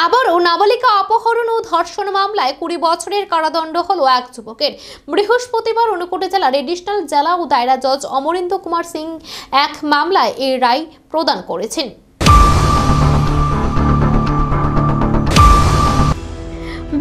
আবারও নাবালিকা অপহরণ ও ধর্ষণ মামলায় 20 বছরের কারাদণ্ড হলো এক যুবকের। বৃহস্পতিবার ঊনকোটি জেলার এডিশনাল জেলা ও দায়রা জজ অমরেন্দ্র কুমার সিং এক মামলায় এই রায় প্রদান করেছেন।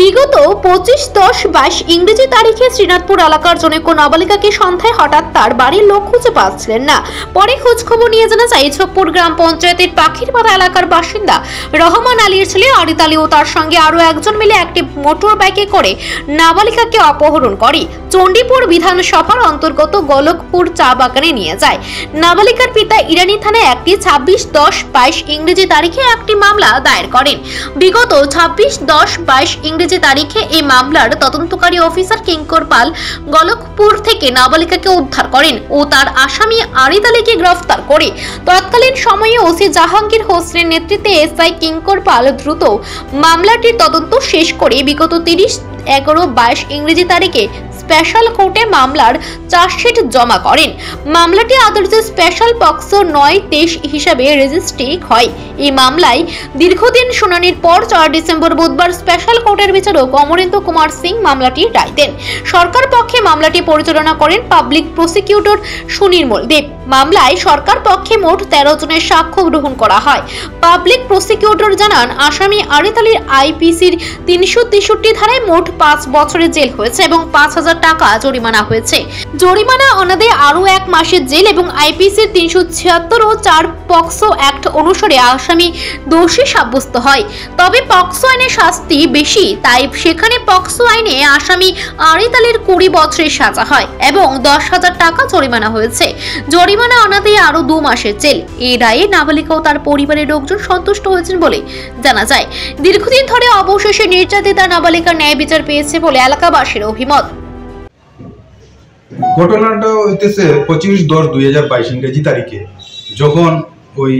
বিগত 25/10/22 ইংরেজি তারিখে শ্রীনাথপুর এলাকার জনৈক নাবালিকাকে সন্ধ্যায় হঠাৎ তার বাড়ির লোক খুঁজে পাচ্ছিলেন না। পরে খোঁজখবর নিয়ে জানা যায় ইছকপুর গ্রাম পঞ্চায়েতের পাখিরপাড়া এলাকার বাসিন্দা রহমান আলীর ছেলে আরিত আলী ও তার সঙ্গে আরো একজন মিলে একটি মোটর বাইকে করে নাবালিকাকে অপহরণ করে চণ্ডীপুর বিধানসভার অন্তর্গত গোলকপুর চা বাগানে নিয়ে যায়। নাবালিকার পিতা ইরানি থানায় একটি 26/10/22 ইংরেজি তারিখে একটি মামলা দায়ের করেন। বিগত 26/10/22 ইংরেজি তারিখে এই মামলার তদন্তকারী অফিসার কিঙ্কর পাল গোলকপুর থেকে নাবালিকাকে উদ্ধার করেন ও তার আসামি আরিত আলীকে গ্রেফতার করে। তৎকালীন সময়ে ওসি জাহাঙ্গীর হোসেনের নেতৃত্বে এসআই কিঙ্কর পাল দ্রুত মামলাটির তদন্ত শেষ করে বিগত 30/11/22 ইংরেজি তারিখে স্পেশাল কোর্টে মামলার চার্জশিট জমা করেন। মামলাটি আদালতে স্পেশাল পক্সো 9-23 হিসাবে রেজিস্ট্রি হয়। এই মামলায় দীর্ঘদিন শুনানির পর 4 ডিসেম্বর বুধবার স্পেশাল কোর্টের বিচারক অমরেন্দ্র কুমার সিং মামলাটি রায় দেন। সরকার পক্ষে মামলাটি পরিচালনা করেন পাবলিক প্রসিকিউটর সুনির্মল দেব। মামলায় সরকার পক্ষে মোট 13 জনের সাক্ষ্য গ্রহণ করা হয়। পাবলিক প্রসিকিউটর জানান, আসামি আরিত আলীর আইপিসির 363 ধারায় মোট 5 বছরের জেল হয়েছে এবং 5000 টাকা জরিমানা হয়েছে। জরিমানা অনাদে আরো 1 মাসের জেল এবং আইপিসির 376 ও 4 পক্সো অ্যাক্ট অনুসারে আসামি দোষী সাব্যস্ত হয়। তবে পক্সো আইনে শাস্তি বেশি, তাই সেখানে পক্সো আইনে আসামি আরিত আলীর 20 বছরের সাজা হয় এবং 10,000 টাকা জরিমানা হয়েছে। জরিমানা অনাদে আরো 2 মাসের জেল। এই রায়ে নাবালিকা ও তার পরিবারের লোকজন সন্তুষ্ট হয়েছেন বলে জানা যায়। দীর্ঘদিন ধরে অবশেষে নির্যাতিতা নাবালিকা ন্যায় বিচার পেয়েছে বলে এলাকাবাসীর অভিমত। ঘটনাটা হইতেছে 25/10/2022 ইংরেজি তারিখে, যখন ওই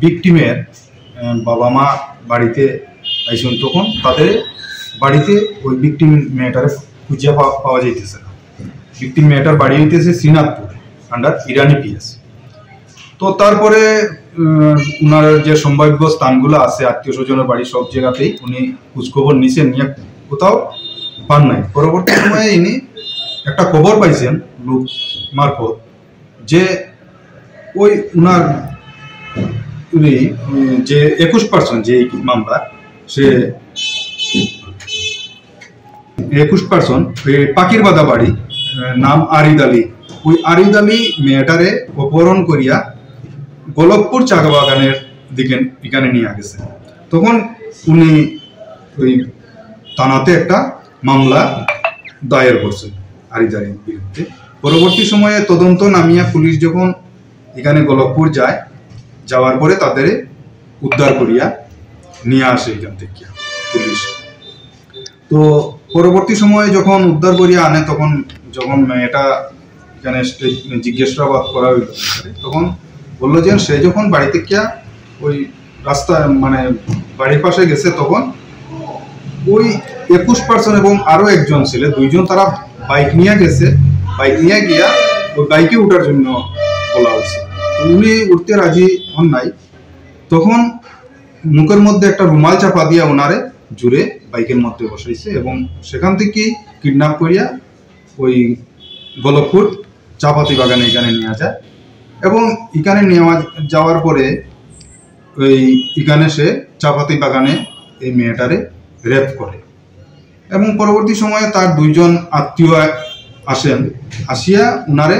ভিকটিমের বাবা মা বাড়িতে আইসেন, তখন তাদের বাড়িতে ওই ভিকটিম মেয়েটারে খুঁজে পাওয়া যাইতেছে না। ভিকটিম মেয়েটার বাড়ি হইতেছে শ্রীনাথপুর আন্ডার ইরানি পিএস। তো তারপরে উনার যে সম্ভাব্য স্থানগুলো আছে আত্মীয় স্বজনের বাড়ি, সব জায়গাতেই উনি খোঁজখবর নিছেন, নিয়ে কোথাও পান নাই। পরবর্তী সময়ে ইনি একটা খবর পাইছেন লোক মারফত যে ওই উনার যে 21% যে মামলা, সে 21% পাখিরবাদা বাড়ি, নাম আরিত আলী। ওই আরিত আলী মেয়েটারে অপহরণ করিয়া গোলকপুর চা বাগানের দিকে এখানে নিয়ে গেছে। তখন উনি ওই থানাতে একটা মামলা দায়ের করছেন আরিত আলীর বিরুদ্ধে। পরবর্তী সময়ে তদন্ত নামিয়া পুলিশ যখন এখানে গোলকপুর যায়, যাওয়ার পরে তাদের উদ্ধার করিয়া নিয়ে আসে এখান থেকে পুলিশ। তো পরবর্তী সময়ে যখন উদ্ধার করিয়া আনে, তখন যখন মেয়েটা এখানে জিজ্ঞাসাবাদ করা হইল, তখন বললো যে সে যখন বাড়ি থেকে ওই রাস্তা মানে বাড়ির পাশে গেছে, তখন ওই 21% এবং আরো একজন ছেলে, 2 জন, তারা বাইক নিয়ে গেছে। বাইক নিয়ে গিয়া ওই বাইকে উঠার জন্য বলা হয়েছে। উনি উঠতে রাজি হন নাই। তখন মুখের মধ্যে একটা রুমাল চাপা দিয়া ওনারে জুড়ে বাইকের মধ্যে বসাইছে এবং সেখান থেকে কিডন্যাপ করিয়া ওই গোলকপুর চাপাতি বাগানে এখানে নিয়ে যায় এবং এখানে নেওয়া যাওয়ার পরে ওই এখানে সে চাপাতি বাগানে এই মেয়েটারে রেপ করে এবং পরবর্তী সময়ে তার 2 জন আত্মীয় আসেন, আসিয়া উনারে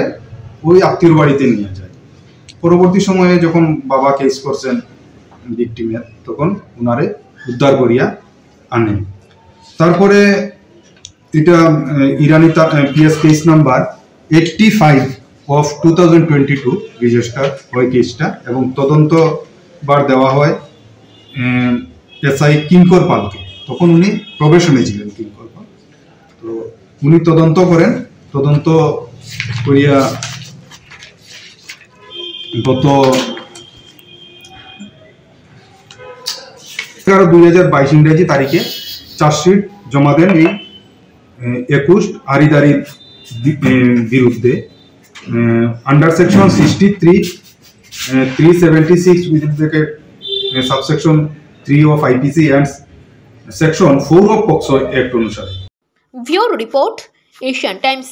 ওই আত্মীয়র বাড়িতে নিয়ে যায়। পরবর্তী সময়ে যখন বাবা কেস করছেন ভিকটিমের, তখন উনারে উদ্ধার করিয়া আনে। তারপরে এটা ইরানি পিএস কেস নাম্বার 85/2022 রেজিস্টার হয় কেসটা এবং তদন্ত বার দেওয়া হয় এসআই কিঙ্কর পালকে। তখন উনি প্রবেশনে ছিলেন কিঙ্কর পাল। তো উনি তদন্ত করেন, তদন্ত করিয়া গত 11/2022 ইংরেজি তারিখে চার্জশিট জমা দেন এই 21 আরিত আলীর বিরুদ্ধে under section 63 376 within bracket subsection 3 of IPC and section 4 of POCSO act অনুসারে। Bureau report, Asian Times.